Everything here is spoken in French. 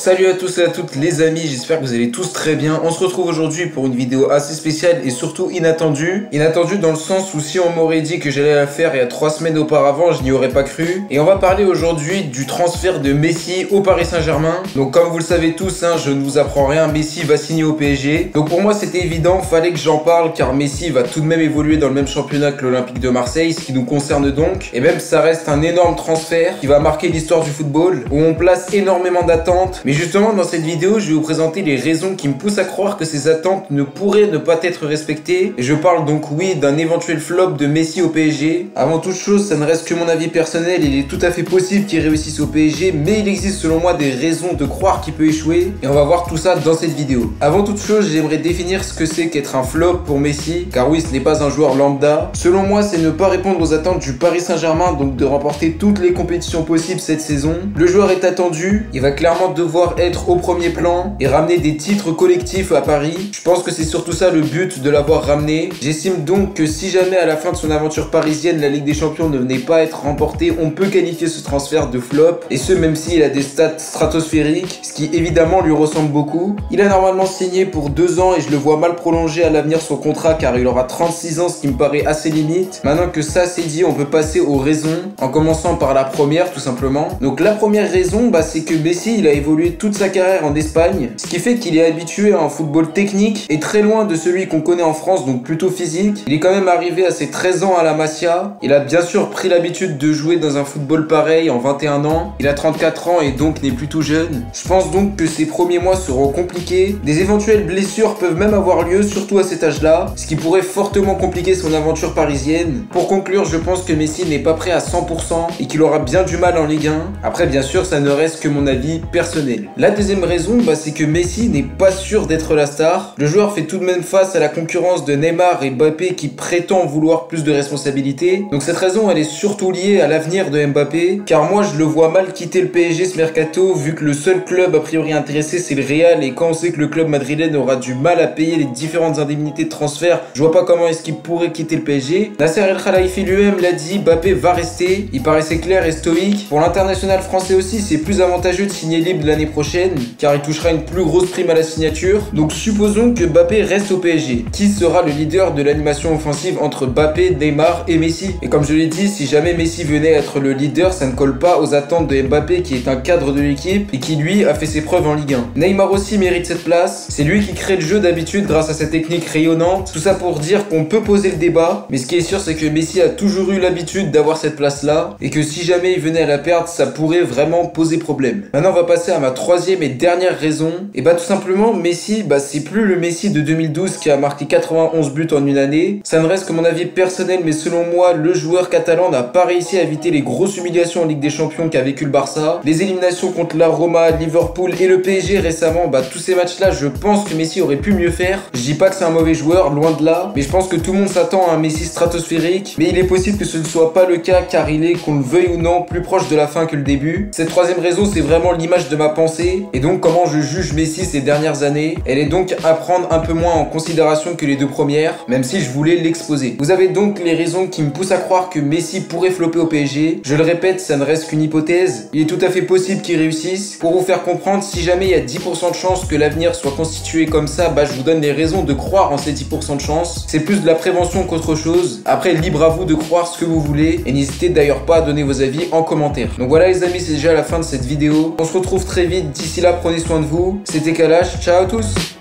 Salut à tous et à toutes les amis, j'espère que vous allez tous très bien. On se retrouve aujourd'hui pour une vidéo assez spéciale et surtout inattendue. Inattendue dans le sens où si on m'aurait dit que j'allais la faire il y a 3 semaines auparavant, je n'y aurais pas cru. Et on va parler aujourd'hui du transfert de Messi au Paris Saint-Germain. Donc comme vous le savez tous, je ne vous apprends rien, Messi va signer au PSG. Donc pour moi c'était évident, fallait que j'en parle car Messi va tout de même évoluer dans le même championnat que l'Olympique de Marseille, ce qui nous concerne donc. Et même ça reste un énorme transfert qui va marquer l'histoire du football, où on place énormément d'attentes. Mais justement dans cette vidéo, je vais vous présenter les raisons qui me poussent à croire que ces attentes ne pourraient ne pas être respectées. Et je parle donc oui d'un éventuel flop de Messi au PSG. Avant toute chose, ça ne reste que mon avis personnel, il est tout à fait possible qu'il réussisse au PSG, mais il existe selon moi des raisons de croire qu'il peut échouer. Et on va voir tout ça dans cette vidéo. Avant toute chose, j'aimerais définir ce que c'est qu'être un flop pour Messi, car oui, ce n'est pas un joueur lambda. Selon moi, c'est ne pas répondre aux attentes du Paris Saint-Germain, donc de remporter toutes les compétitions possibles cette saison. Le joueur est attendu, il va clairement devoir être au premier plan et ramener des titres collectifs à Paris. Je pense que c'est surtout ça le but de l'avoir ramené. J'estime donc que si jamais à la fin de son aventure parisienne, la Ligue des Champions ne venait pas être remportée, on peut qualifier ce transfert de flop, et ce même s'il a des stats stratosphériques, ce qui évidemment lui ressemble beaucoup. Il a normalement signé pour 2 ans et je le vois mal prolonger à l'avenir son contrat car il aura 36 ans, ce qui me paraît assez limite. Maintenant que ça c'est dit, on peut passer aux raisons, en commençant par la première tout simplement. Donc la première raison, c'est que Messi il a évolué toute sa carrière en Espagne, ce qui fait qu'il est habitué à un football technique et très loin de celui qu'on connaît en France, donc plutôt physique. Il est quand même arrivé à ses 13 ans à la Masia. Il a bien sûr pris l'habitude de jouer dans un football pareil en 21 ans. Il a 34 ans et donc n'est plus tout jeune. Je pense donc que ses premiers mois seront compliqués. Des éventuelles blessures peuvent même avoir lieu, surtout à cet âge-là, ce qui pourrait fortement compliquer son aventure parisienne. Pour conclure, je pense que Messi n'est pas prêt à 100% et qu'il aura bien du mal en Ligue 1. Après, bien sûr, ça ne reste que mon avis personnel. La deuxième raison, c'est que Messi n'est pas sûr d'être la star. Le joueur fait tout de même face à la concurrence de Neymar et Mbappé qui prétend vouloir plus de responsabilités. Donc cette raison, elle est surtout liée à l'avenir de Mbappé, car moi je le vois mal quitter le PSG ce mercato, vu que le seul club a priori intéressé c'est le Real, et quand on sait que le club madrilène aura du mal à payer les différentes indemnités de transfert, je vois pas comment est-ce qu'il pourrait quitter le PSG. Nasser El Khelaifi lui-même l'a dit, Mbappé va rester. Il paraissait clair et stoïque. Pour l'international français aussi, c'est plus avantageux de signer libre l'année prochaine, car il touchera une plus grosse prime à la signature. Donc supposons que Mbappé reste au PSG. Qui sera le leader de l'animation offensive entre Mbappé, Neymar et Messi? Et comme je l'ai dit, si jamais Messi venait être le leader, ça ne colle pas aux attentes de Mbappé qui est un cadre de l'équipe et qui lui a fait ses preuves en Ligue 1. Neymar aussi mérite cette place. C'est lui qui crée le jeu d'habitude grâce à sa technique rayonnante. Tout ça pour dire qu'on peut poser le débat, mais ce qui est sûr c'est que Messi a toujours eu l'habitude d'avoir cette place là et que si jamais il venait à la perdre, ça pourrait vraiment poser problème. Maintenant on va passer à ma troisième et dernière raison. Et tout simplement Messi, c'est plus le Messi de 2012 qui a marqué 91 buts en une année. Ça ne reste que mon avis personnel, mais selon moi le joueur catalan n'a pas réussi à éviter les grosses humiliations en Ligue des Champions qu'a vécu le Barça. Les éliminations contre la Roma, Liverpool et le PSG récemment, tous ces matchs là je pense que Messi aurait pu mieux faire. Je dis pas que c'est un mauvais joueur, loin de là, mais je pense que tout le monde s'attend à un Messi stratosphérique, mais il est possible que ce ne soit pas le cas car il est, qu'on le veuille ou non, plus proche de la fin que le début. Cette troisième raison c'est vraiment l'image de ma pensée et donc comment je juge Messi ces dernières années. Elle est donc à prendre un peu moins en considération que les deux premières, même si je voulais l'exposer. Vous avez donc les raisons qui me poussent à croire que Messi pourrait flopper au PSG. Je le répète, ça ne reste qu'une hypothèse. Il est tout à fait possible qu'il réussisse. Pour vous faire comprendre, si jamais il y a 10% de chance que l'avenir soit constitué comme ça, je vous donne les raisons de croire en ces 10% de chance. C'est plus de la prévention qu'autre chose. Après, libre à vous de croire ce que vous voulez et n'hésitez d'ailleurs pas à donner vos avis en commentaire. Donc voilà les amis, c'est déjà la fin de cette vidéo. On se retrouve très vite. D'ici là, prenez soin de vous. C'était Kalash. Ciao à tous.